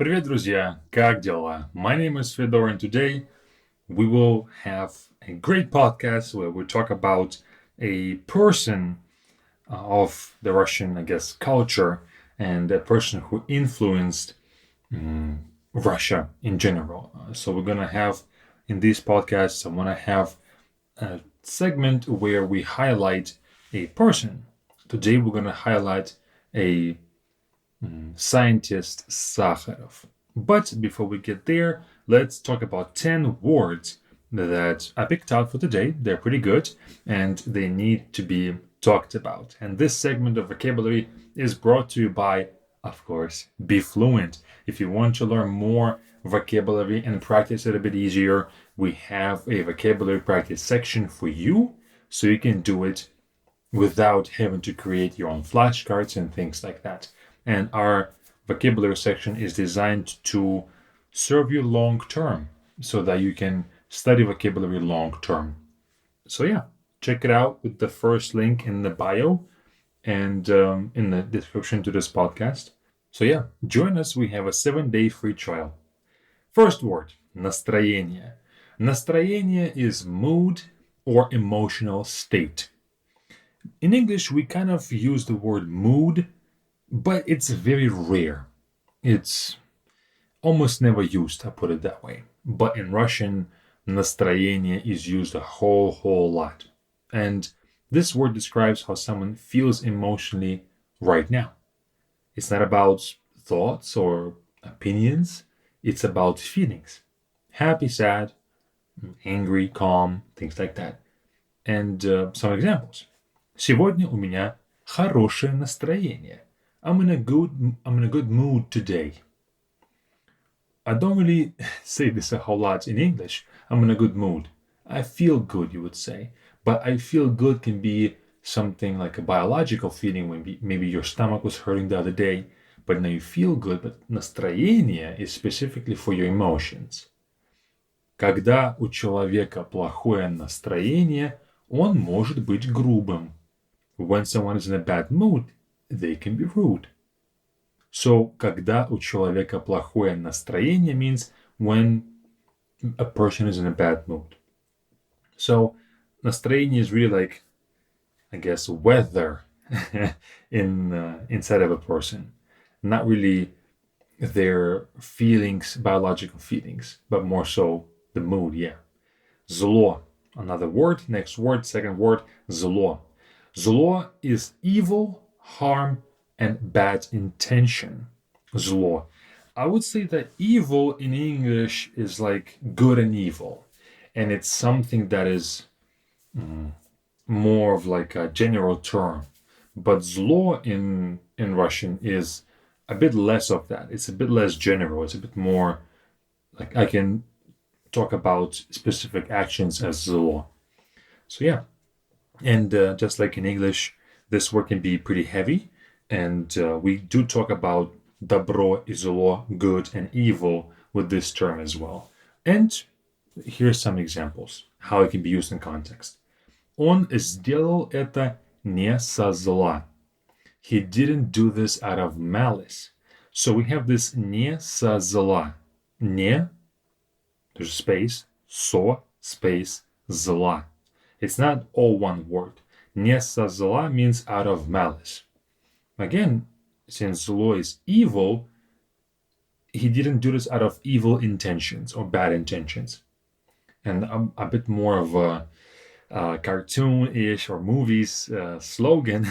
Привет, друзья! Как дела? My name is Fedor, and today we will have a great podcast where we talk about a person of the Russian, culture and a person who influenced Russia in general. So we're gonna have in this podcast, I want to have a segment where we highlight a person. Today we're gonna highlight a scientist Sakharov. But before we get there, let's talk about 10 words that I picked out for today. They're pretty good and they need to be talked about. And this segment of vocabulary is brought to you by, of course, Be Fluent. If you want to learn more vocabulary and practice it a bit easier, we have a vocabulary practice section for you so you can do it without having to create your own flashcards and things like that. And our vocabulary section is designed to serve you long term so that you can study vocabulary long term. So, yeah, check it out with the first link in the bio and in the description to this podcast. So, yeah, join us. We have a 7-day free trial. First word, настроение. Настроение is mood or emotional state. In English, we kind of use the word mood, but it's very rare. It's almost never used, I put it that way. But in Russian, настроение is used a whole lot. And this word describes how someone feels emotionally right now. It's not about thoughts or opinions, it's about feelings. Happy, sad, angry, calm, things like that. And some examples. Сегодня у меня хорошее настроение. I'm in a good mood today. I don't really say this a whole lot in English. I'm in a good mood. I feel good, you would say. But I feel good can be something like a biological feeling when maybe your stomach was hurting the other day, but now you feel good. But настроение is specifically for your emotions. Когда у человека плохое настроение, он может быть грубым. When someone is in a bad mood, they can be rude. So, когда у человека плохое настроение means when a person is in a bad mood. So, настроение is really like, weather inside of a person. Not really their feelings, biological feelings, but more so the mood, yeah. Зло, another word, next word, second word, зло. Zlo is evil, harm, and bad intention. Zlo. I would say that evil in English is like good and evil. And it's something that is more of like a general term. But zlo in Russian is a bit less of that. It's a bit less general. It's a bit more like I can talk about specific actions as zlo. So yeah. And just like in English, this word can be pretty heavy. And we do talk about добро и зло, good and evil, with this term as well. And here's some examples, how it can be used in context. Он сделал это не со зла. He didn't do this out of malice. So we have this не со зла. Не, there's a space, со, space, зла. It's not all one word. Не со зла means out of malice. Again, since zlo is evil, he didn't do this out of evil intentions or bad intentions. And a bit more of a cartoon-ish or movies slogan.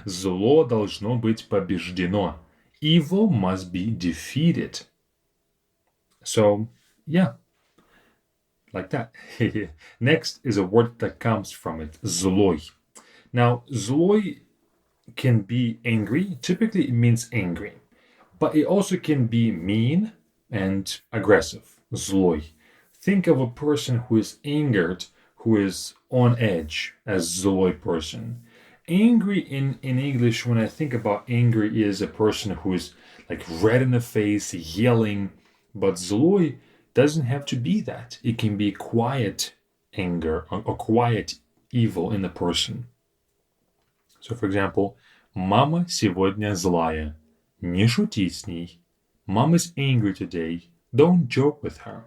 Зло должно быть побеждено. Evil must be defeated. So, yeah. Like that. Next is a word that comes from it, zloi. Now, zloi can be angry. Typically, it means angry. But it also can be mean and aggressive, zloi. Think of a person who is angered, who is on edge, as zloi person. Angry in English, when I think about angry, is a person who is like red in the face, yelling. But zloi doesn't have to be that. It can be quiet anger or quiet evil in the person. So, for example, мама сегодня злая. Не шути с ней. Mom is angry today. Don't joke with her.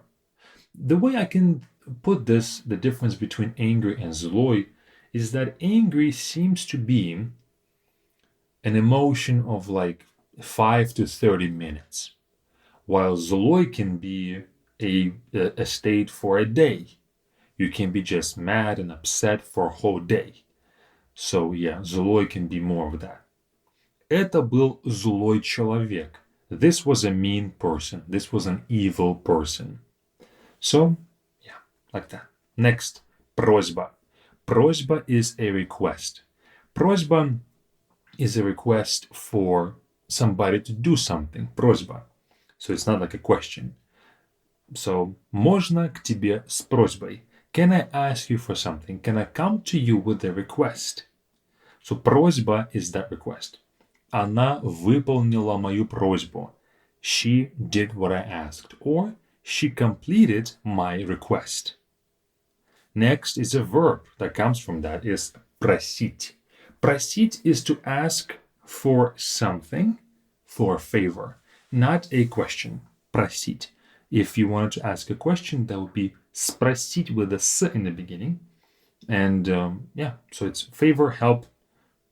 The way I can put this, the difference between angry and zloi, is that angry seems to be an emotion of like 5 to 30 minutes, while zloi can be a state for a day. You can be just mad and upset for a whole day. So yeah, zloi can be more of that. Это был злой человек. This was a mean person. This was an evil person. So, yeah, like that. Next, просьба. Просьба is a request. Просьба is a request for somebody to do something. Просьба. So it's not like a question. So, можно к тебе с просьбой. Can I ask you for something? Can I come to you with a request? So, просьба is that request. Она выполнила мою просьбу. She did what I asked. Or, she completed my request. Next is a verb that comes from that is просить. Просить is to ask for something, for a favor, not a question. Просить. If you wanted to ask a question, that would be спросить with a s in the beginning. And so it's favor, help,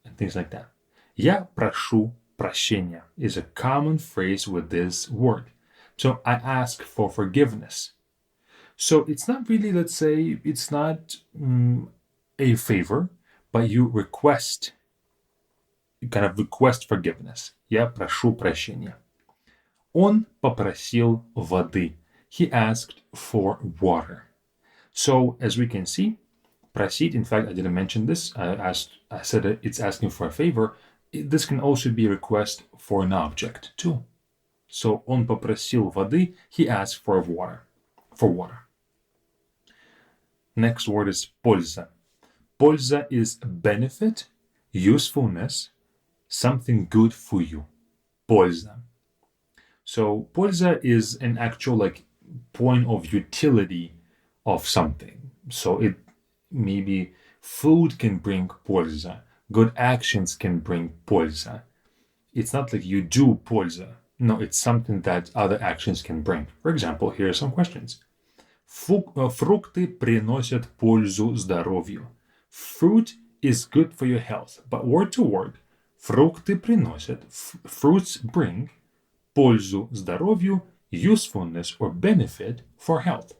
and things like that. Я прошу прощения is a common phrase with this word. So I ask for forgiveness. So it's not really, let's say, it's not a favor, but you kind of request forgiveness. Я прошу прощения. Он попросил воды. He asked for water. So as we can see, просить, in fact, I didn't mention this. I said it's asking for a favor. This can also be a request for an object too. So он попросил воды. He asked for water. Next word is польза. Польза is benefit, usefulness, something good for you. Польза. So польза is an actual point of utility of something. So it maybe food can bring польза. Good actions can bring польза. It's not like you do польза. No, it's something that other actions can bring. For example, here are some questions. Фрукты приносят пользу здоровью. Fruit is good for your health. But word to word, фрукты приносят, fruits bring, пользу здоровью, usefulness or benefit for health.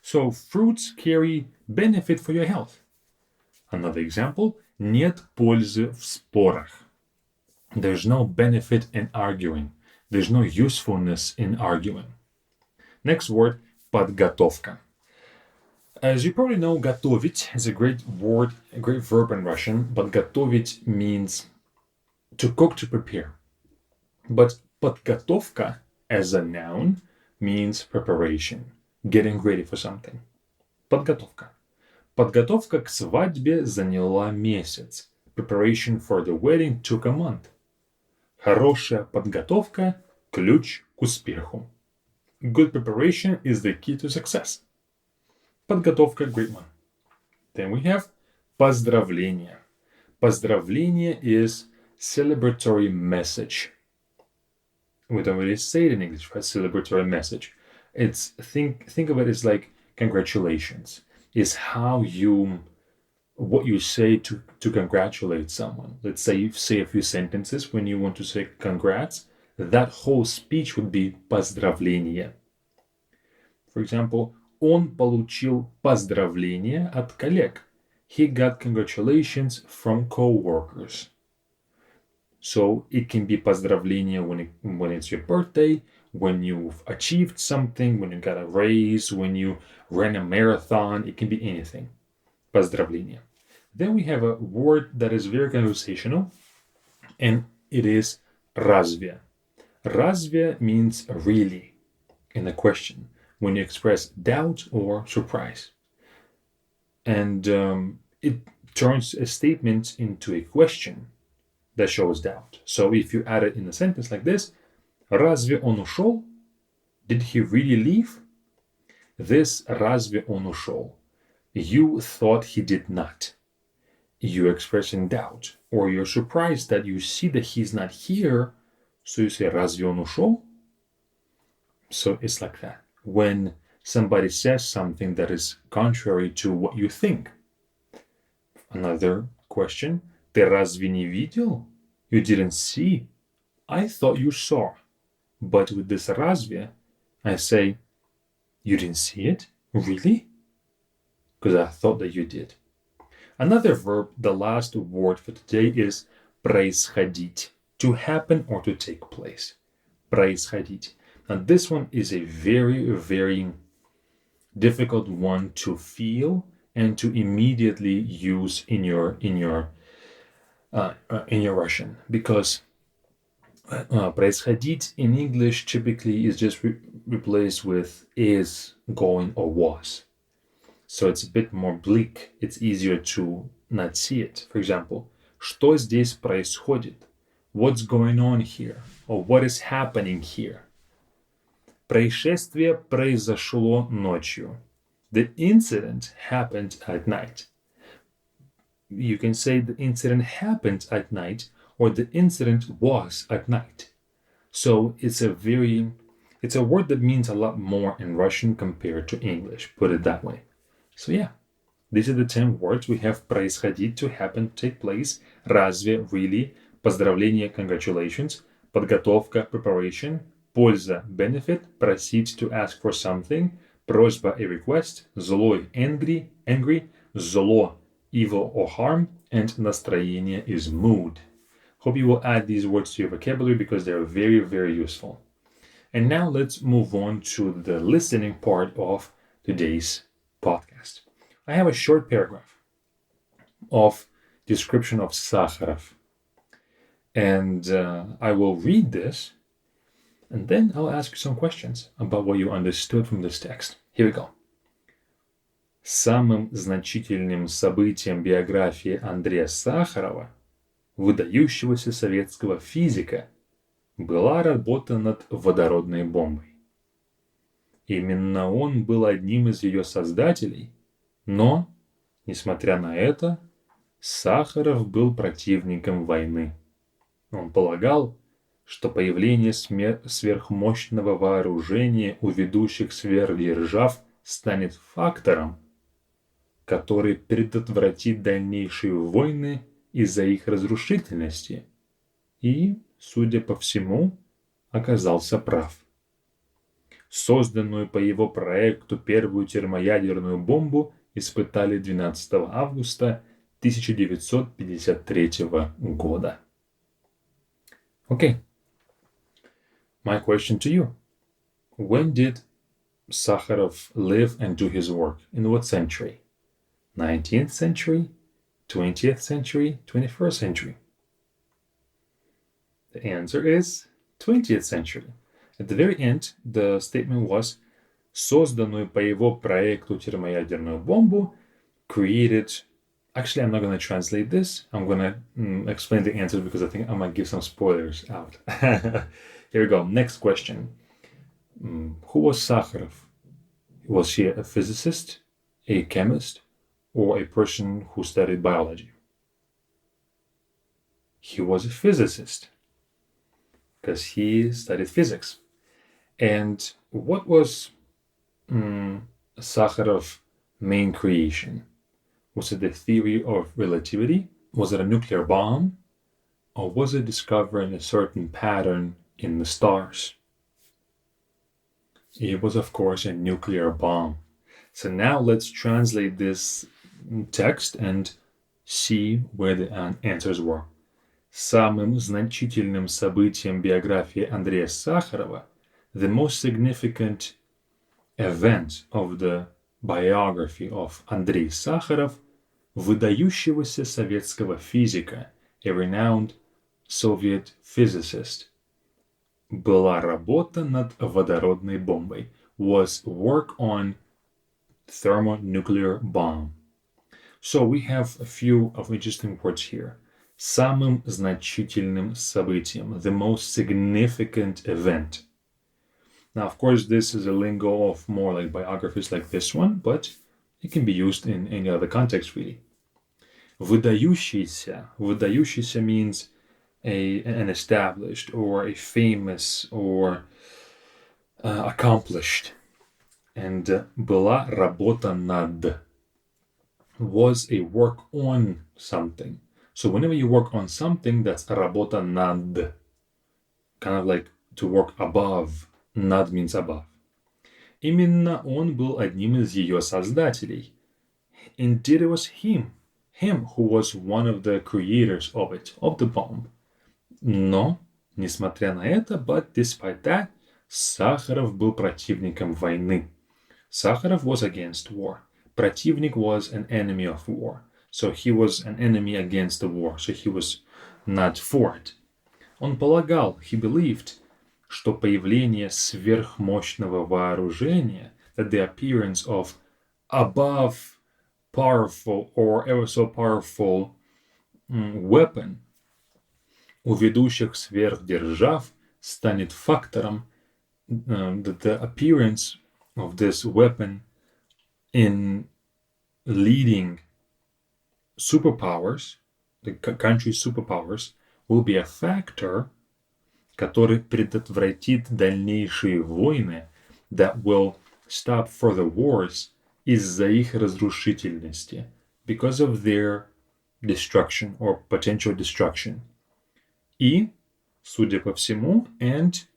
So fruits carry benefit for your health. Another example, нет пользы в спорах. There's no benefit in arguing. There's no usefulness in arguing. Next word, подготовка. As you probably know, готовить is a great word, a great verb in Russian, but готовить means to cook, to prepare. But подготовка as a noun means preparation, getting ready for something. Подготовка. Подготовка к свадьбе заняла месяц. Preparation for the wedding took a month. Хорошая подготовка – ключ к успеху. Good preparation is the key to success. Подготовка – great one. Then we have поздравление. Поздравление is celebratory message. We don't really say it in English, but celebratory message. It's think of it as like congratulations. Is what you say to congratulate someone. Let's say you say a few sentences when you want to say congrats. That whole speech would be поздравление. For example, он получил поздравление от коллег. He got congratulations from co-workers. So it can be поздравление when it's your birthday, when you've achieved something, when you got a raise, when you ran a marathon. It can be anything. Поздравление. Then we have a word that is very conversational, and it is разве. Разве means really in a question, when you express doubt or surprise. And it turns a statement into a question that shows doubt. So if you add it in a sentence like this, разве он ушел? Did he really leave? This разве он ушел? You thought he did not. You're expressing doubt, or you're surprised that you see that he's not here, so you say разве он ушел? So it's like that. When somebody says something that is contrary to what you think. Another question. Ты разве не видел? You didn't see. I thought you saw. But with this разве, I say, you didn't see it? Really? Because I thought that you did. Another verb, the last word for today is происходить. To happen or to take place. Происходить. Now this one is a very, very difficult one to feel and to immediately use in your Russian, because происходить in English typically is just replaced with is, going, or was. So it's a bit more bleak. It's easier to not see it. For example, что здесь происходит? What's going on here? Or what is happening here? Происшествие произошло ночью. The incident happened at night. You can say the incident happened at night, or the incident was at night. So it's a word that means a lot more in Russian compared to English, put it that way. So yeah, these are the 10 words. We have происходить, to happen, take place, разве, really, поздравление, congratulations, подготовка, preparation, польза, benefit, просить, to ask for something, просьба, a request, злой, angry, зло, evil or harm, and настроение is mood. Hope you will add these words to your vocabulary because they're very, very useful. And now let's move on to the listening part of today's podcast. I have a short paragraph of description of Sakharov. And I will read this, and then I'll ask you some questions about what you understood from this text. Here we go. Самым значительным событием биографии Андрея Сахарова, выдающегося советского физика, была работа над водородной бомбой. Именно он был одним из ее создателей, но, несмотря на это, Сахаров был противником войны. Он полагал, что появление сверхмощного вооружения у ведущих сверхдержав станет фактором, который предотвратит дальнейшие войны из-за их разрушительности. И, судя по всему, оказался прав. Созданную по его проекту первую термоядерную бомбу испытали 12 августа 1953 года. Okay. My question to you. When did Sakharov live and do his work? In what century? 19th century, 20th century, 21st century? The answer is 20th century. At the very end, the statement was созданную по его проекту термоядерную бомбу created. Actually, I'm not going to translate this. I'm going to explain the answer because I think I might give some spoilers out. Here we go. Next question. Who was Sakharov? Was he a physicist, a chemist, or a person who studied biology? He was a physicist because he studied physics. And what was Sakharov's main creation? Was it the theory of relativity? Was it a nuclear bomb? Or was it discovering a certain pattern in the stars? It was, of course, a nuclear bomb. So now let's translate this text and see where the answers were. Самым значительным событием биографии Андрея Сахарова, the most significant event of the biography of Andrei Sakharov, выдающегося советского физика, a renowned Soviet physicist, была работа над водородной бомбой, was work on thermonuclear bomb. So we have a few of interesting words here. Самым значительным событием, the most significant event. Now, of course, this is a lingo of more like biographies like this one, but it can be used in any other context, really. Выдающийся. Выдающийся means an established or a famous or accomplished. And была работа над was a work on something. So whenever you work on something, that's работа над. Kind of like to work above. Над means above. Именно он был одним из ее создателей. Indeed, it was him who was one of the creators of it, of the bomb. Но, несмотря на это, but despite that, Сахаров был противником войны. Sakharov was against war. Противник was an enemy of war. So he was an enemy against the war. So he was not for it. Он полагал, he believed, что появление сверхмощного вооружения, that the appearance of above powerful or ever so powerful weapon у ведущих сверхдержав станет фактором, that the appearance of this weapon in leading superpowers, the country's superpowers, will be a factor, который предотвратит дальнейшие войны, that will stop further wars из-за их разрушительности, because of their destruction or potential destruction. И, судя по всему, and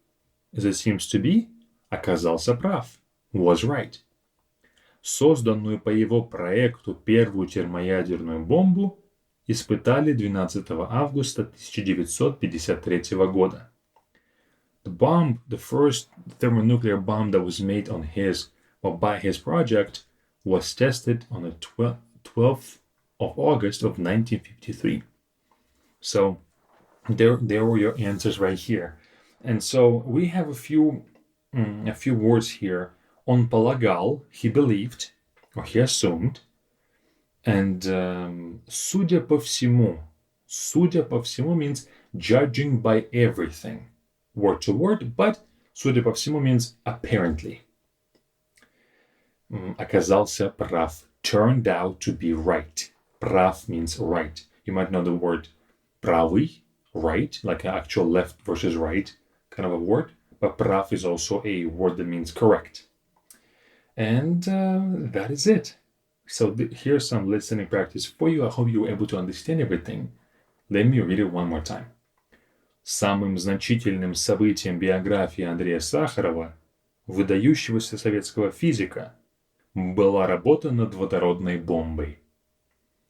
as it seems to be, оказался прав, was right. Созданную по его проекту первую термоядерную бомбу испытали 12 августа 1953 года. The first thermonuclear bomb that was made on by his project was tested on the 12th of August of 1953. So there were your answers right here. And so we have a few words here. Он полагал, he believed, or he assumed, and судя по всему means judging by everything, word to word, but судя по всему means apparently. Оказался прав, turned out to be right. Прав means right. You might know the word правый, right, like an actual left versus right kind of a word, but прав is also a word that means correct. And that is it. So here's some listening practice for you. I hope you were able to understand everything. Let me read it one more time. Самым значительным событием биографии Андрея Сахарова, выдающегося советского физика, была работа над водородной бомбой.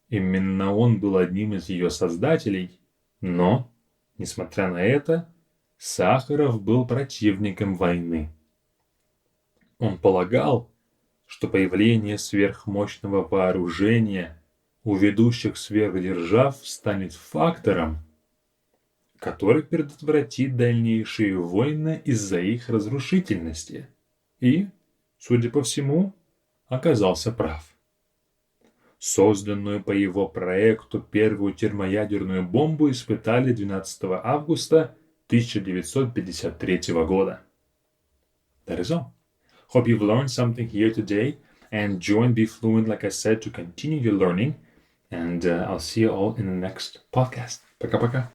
Именно он был одним из ее создателей, но, несмотря на это, Сахаров был противником войны. Он полагал, что появление сверхмощного вооружения у ведущих сверхдержав станет фактором, который предотвратит дальнейшие войны из-за их разрушительности. И, судя по всему, оказался прав. Созданную по его проекту первую термоядерную бомбу испытали 12 августа 1953 года. That is all. Hope you've learned something here today, and join Be Fluent, like I said, to continue your learning. And I'll see you all in the next podcast. Пока-пока.